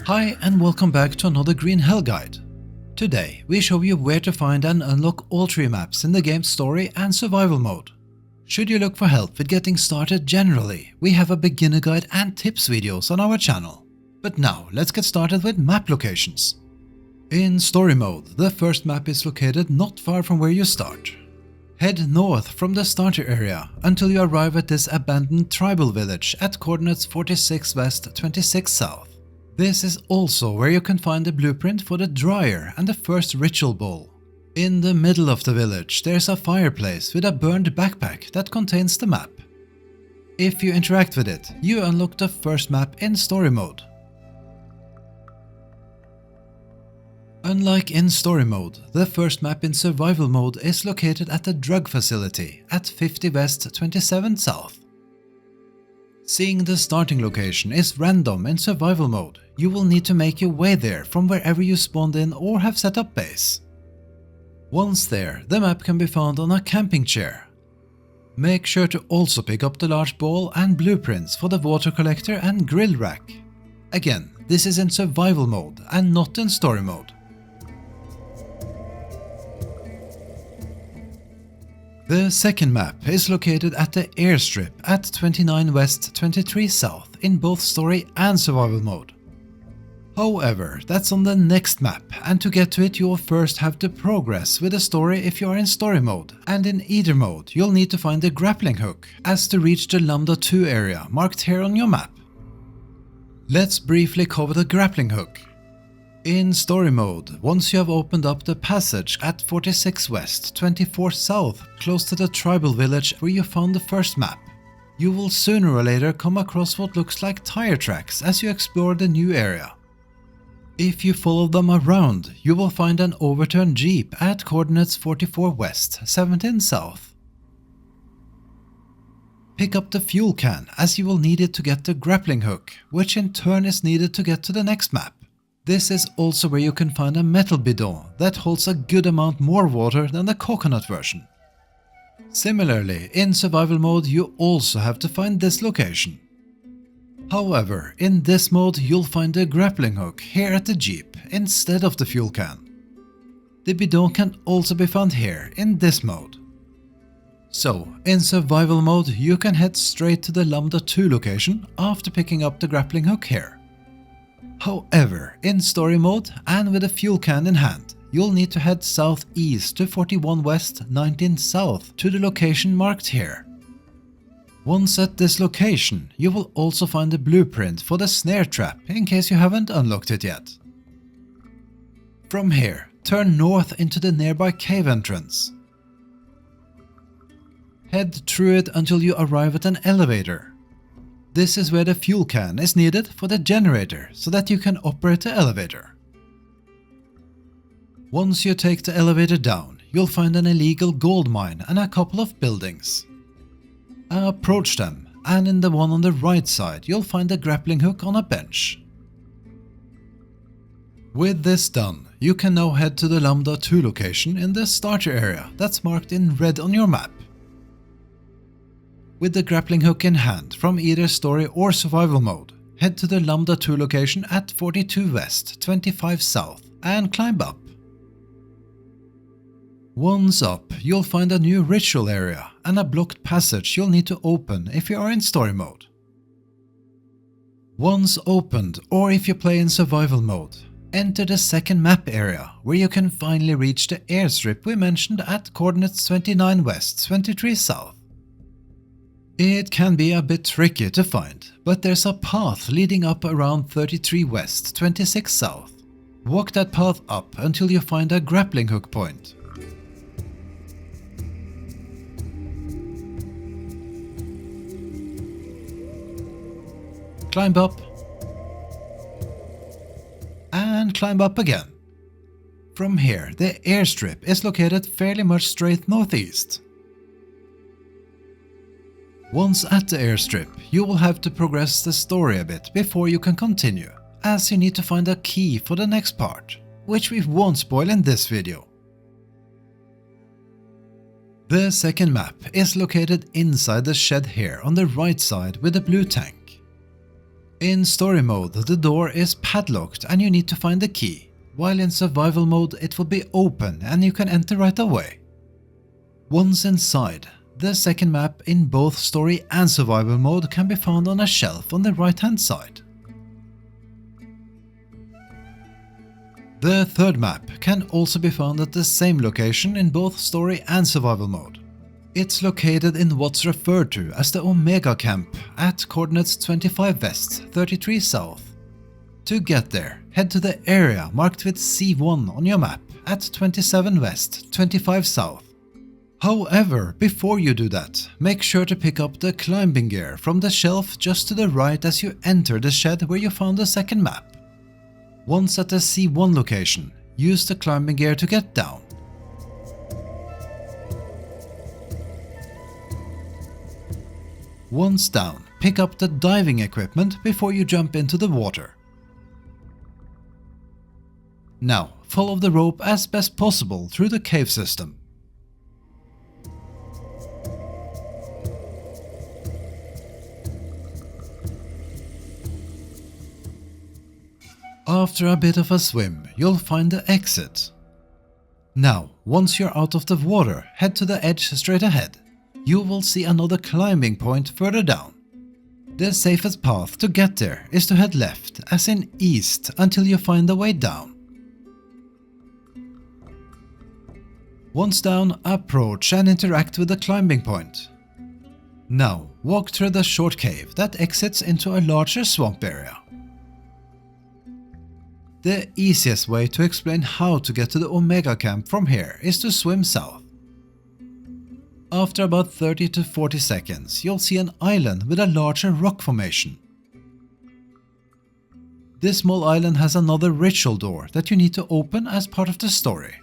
Hi and welcome back to another Green Hell guide. Today we show you where to find and unlock all 3 maps in the game's story and survival mode. Should you look for help with getting started generally, we have a beginner guide and tips videos on our channel. But now let's get started with map locations. In story mode, the first map is located not far from where you start. Head north from the starter area until you arrive at this abandoned tribal village at coordinates 46 west 26 south. This is also where you can find the blueprint for the dryer and the first ritual bowl. In the middle of the village there's a fireplace with a burned backpack that contains the map. If you interact with it, you unlock the first map in story mode. Unlike in story mode, the first map in survival mode is located at the drug facility at 50 west 27 south. Seeing the starting location is random in survival mode, you will need to make your way there from wherever you spawned in or have set up base. Once there, the map can be found on a camping chair. Make sure to also pick up the large ball and blueprints for the water collector and grill rack. Again, this is in survival mode and not in story mode. The second map is located at the airstrip at 29 west 23 south in both story and survival mode. However, that's on the next map, and to get to it you'll first have to progress with the story if you are in story mode, and in either mode you'll need to find the grappling hook as to reach the Lambda 2 area marked here on your map. Let's briefly cover the grappling hook. In story mode, once you have opened up the passage at 46 west 24 south close to the tribal village where you found the first map, you will sooner or later come across what looks like tire tracks as you explore the new area. If you follow them around, you will find an overturned jeep at coordinates 44 west 17 south. Pick up the fuel can as you will need it to get the grappling hook, which in turn is needed to get to the next map. This is also where you can find a metal bidon that holds a good amount more water than the coconut version. Similarly, in survival mode you also have to find this location. However, in this mode you'll find the grappling hook here at the jeep instead of the fuel can. The bidon can also be found here in this mode. So, in survival mode you can head straight to the Lambda 2 location after picking up the grappling hook here. However, in story mode and with a fuel can in hand, you'll need to head southeast to 41 west 19 south to the location marked here. Once at this location, you will also find the blueprint for the snare trap in case you haven't unlocked it yet. From here, turn north into the nearby cave entrance. Head through it until you arrive at an elevator. This is where the fuel can is needed for the generator so that you can operate the elevator. Once you take the elevator down, you'll find an illegal gold mine and a couple of buildings. Approach them, and in the one on the right side you'll find a grappling hook on a bench. With this done, you can now head to the Lambda 2 location in the starter area that's marked in red on your map. With the grappling hook in hand from either story or survival mode, head to the Lambda 2 location at 42 west 25 south and climb up. Once up, you'll find a new ritual area and a blocked passage you'll need to open if you are in story mode. Once opened, or if you play in survival mode, enter the second map area where you can finally reach the airstrip we mentioned at coordinates 29 west 23 south. It can be a bit tricky to find, but there's a path leading up around 33 west 26 south. Walk that path up until you find a grappling hook point. Climb up, and climb up again. From here, the airstrip is located fairly much straight northeast. Once at the airstrip, you will have to progress the story a bit before you can continue, as you need to find a key for the next part, which we won't spoil in this video. The second map is located inside the shed here on the right side with the blue tank. In story mode, the door is padlocked and you need to find the key, while in survival mode it will be open and you can enter right away. Once inside, the second map in both story and survival mode can be found on a shelf on the right hand side. The third map can also be found at the same location in both story and survival mode. It's located in what's referred to as the Omega Camp at coordinates 25 west, 33 south. To get there, head to the area marked with C1 on your map at 27 west, 25 south. However, before you do that, make sure to pick up the climbing gear from the shelf just to the right as you enter the shed where you found the second map. Once at the C1 location, use the climbing gear to get down. Once down, pick up the diving equipment before you jump into the water. Now, follow the rope as best possible through the cave system. After a bit of a swim, you'll find the exit. Now, once you're out of the water, head to the edge straight ahead. You will see another climbing point further down. The safest path to get there is to head left, as in east, until you find the way down. Once down, approach and interact with the climbing point. Now, walk through the short cave that exits into a larger swamp area. The easiest way to explain how to get to the Omega Camp from here is to swim south. After about 30 to 40 seconds, you'll see an island with a larger rock formation. This small island has another ritual door that you need to open as part of the story.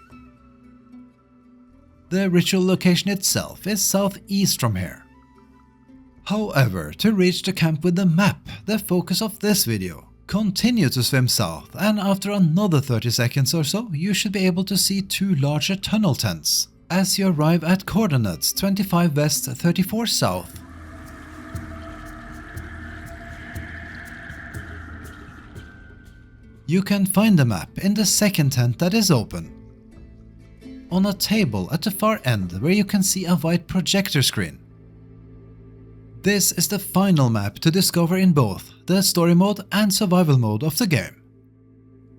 The ritual location itself is southeast from here. However, to reach the camp with the map, the focus of this video, continue to swim south, and after another 30 seconds or so, you should be able to see two larger tunnel tents as you arrive at coordinates 25 west, 34 south. You can find the map in the second tent that is open. On a table at the far end where you can see a white projector screen. This is the final map to discover in both the story mode and survival mode of the game.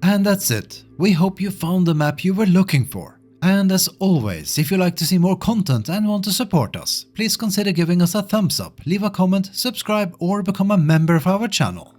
And that's it. We hope you found the map you were looking for. And as always, if you like to see more content and want to support us, please consider giving us a thumbs up, leave a comment, subscribe or become a member of our channel.